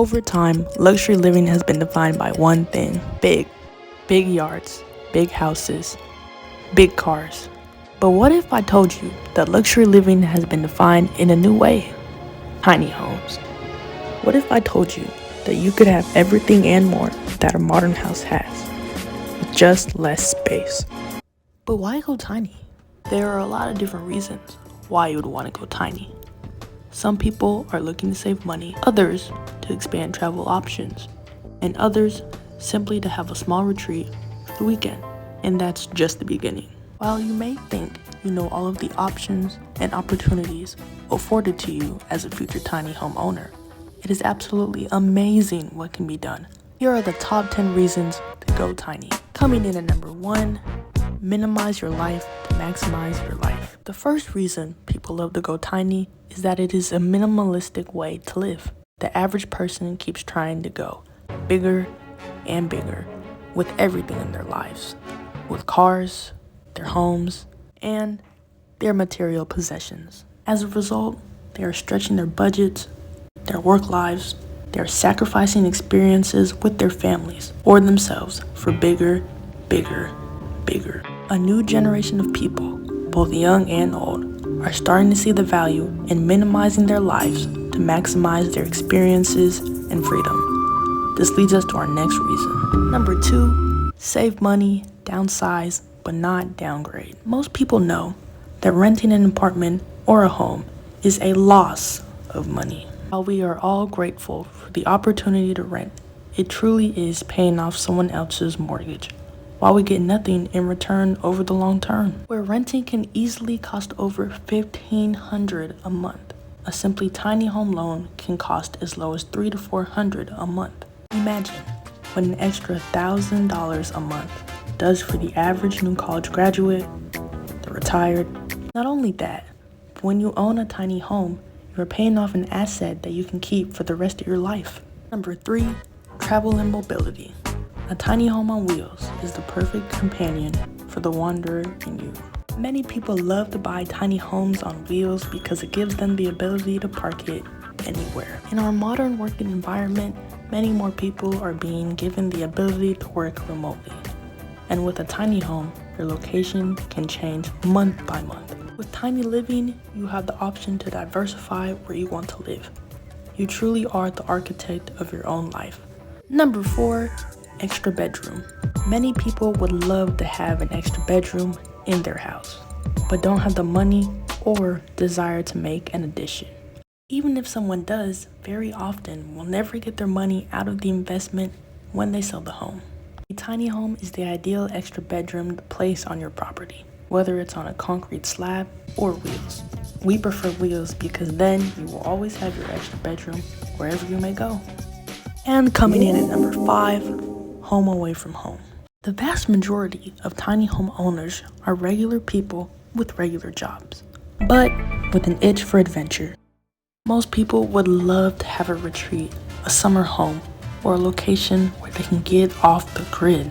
Over time, luxury living has been defined by one thing: big. Big yards, big houses, big cars. But what if I told you that luxury living has been defined in a new way? Tiny homes. What if I told you that you could have everything and more that a modern house has, with just less space? But why go tiny? There are a lot of different reasons why you would want to go tiny. Some people are looking to save money, others to expand travel options, and others simply to have a small retreat for the weekend. And that's just the beginning. While you may think you know all of the options and opportunities afforded to you as a future tiny home owner, it is absolutely amazing what can be done. Here are the top 10 reasons to go tiny. Coming in at number 1, minimize your life to maximize your life. The first reason people love to go tiny is that it is a minimalistic way to live. The average person keeps trying to go bigger and bigger with everything in their lives, with cars, their homes, and their material possessions. As a result, they are stretching their budgets, their work lives, they are sacrificing experiences with their families or themselves for bigger, bigger, bigger. A new generation of people, both young and old, are starting to see the value in minimizing their lives to maximize their experiences and freedom. This leads us to our next reason. Number 2, save money, downsize, but not downgrade. Most people know that renting an apartment or a home is a loss of money. While we are all grateful for the opportunity to rent, it truly is paying off someone else's mortgage, while we get nothing in return over the long term. Where renting can easily cost over $1,500 a month, a simply tiny home loan can cost as low as $300 to $400 a month. Imagine what an extra $1,000 a month does for the average new college graduate, the retired. Not only that, but when you own a tiny home, you're paying off an asset that you can keep for the rest of your life. Number 3, travel and mobility. A tiny home on wheels is the perfect companion for the wanderer in you. Many people love to buy tiny homes on wheels because it gives them the ability to park it anywhere. In our modern working environment, many more people are being given the ability to work remotely. And with a tiny home, your location can change month by month. With tiny living, you have the option to diversify where you want to live. You truly are the architect of your own life. Number 4, extra bedroom. Many people would love to have an extra bedroom in their house, but don't have the money or desire to make an addition. Even if someone does, very often will never get their money out of the investment when they sell the home. A tiny home is the ideal extra bedroom to place on your property, whether it's on a concrete slab or wheels. We prefer wheels because then you will always have your extra bedroom wherever you may go. And coming in at number 5, home away from home. The vast majority of tiny home owners are regular people with regular jobs, but with an itch for adventure. Most people would love to have a retreat, a summer home, or a location where they can get off the grid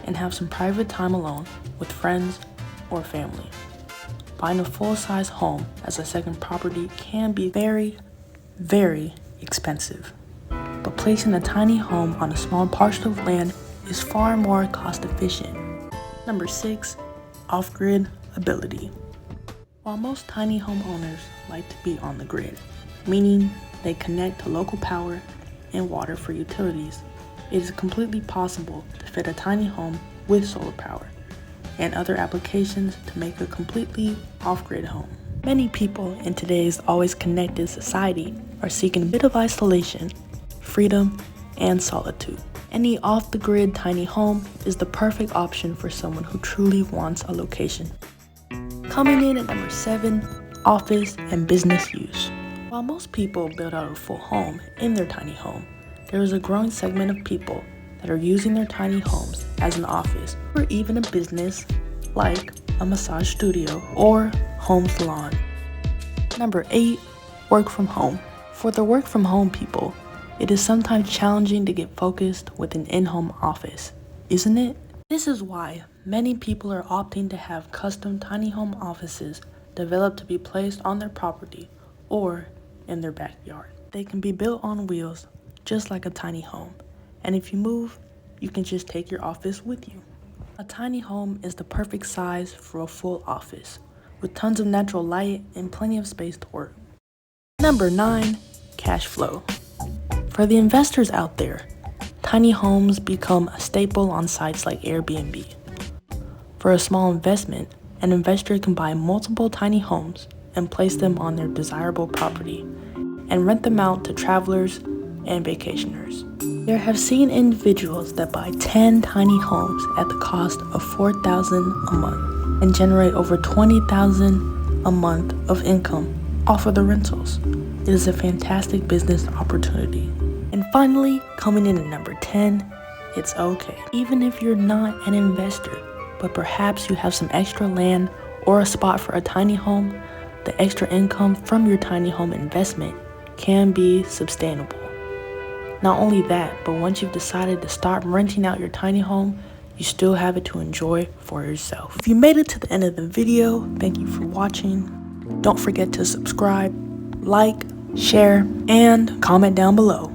and have some private time alone with friends or family. Buying a full-size home as a second property can be very, very expensive. But placing a tiny home on a small parcel of land is far more cost efficient. Number 6, off-grid ability. While most tiny home owners like to be on the grid, meaning they connect to local power and water for utilities, it is completely possible to fit a tiny home with solar power and other applications to make a completely off-grid home. Many people in today's always connected society are seeking a bit of isolation, freedom, and solitude. Any off-the-grid tiny home is the perfect option for someone who truly wants a location. Coming in at number 7, office and business use. While most people build out a full home in their tiny home, there is a growing segment of people that are using their tiny homes as an office or even a business like a massage studio or home salon. Number 8, work from home. For the work from home people, it is sometimes challenging to get focused with an in-home office, isn't it? This is why many people are opting to have custom tiny home offices developed to be placed on their property or in their backyard. They can be built on wheels, just like a tiny home. And if you move, you can just take your office with you. A tiny home is the perfect size for a full office, with tons of natural light and plenty of space to work. Number 9, cash flow. For the investors out there, tiny homes become a staple on sites like Airbnb. For a small investment, an investor can buy multiple tiny homes and place them on their desirable property and rent them out to travelers and vacationers. There have seen individuals that buy 10 tiny homes at the cost of $4,000 a month and generate over $20,000 a month of income off of the rentals. It is a fantastic business opportunity. And finally, coming in at number 10, it's okay. Even if you're not an investor, but perhaps you have some extra land or a spot for a tiny home, the extra income from your tiny home investment can be sustainable. Not only that, but once you've decided to start renting out your tiny home, you still have it to enjoy for yourself. If you made it to the end of the video, thank you for watching. Don't forget to subscribe, like, share, and comment down below.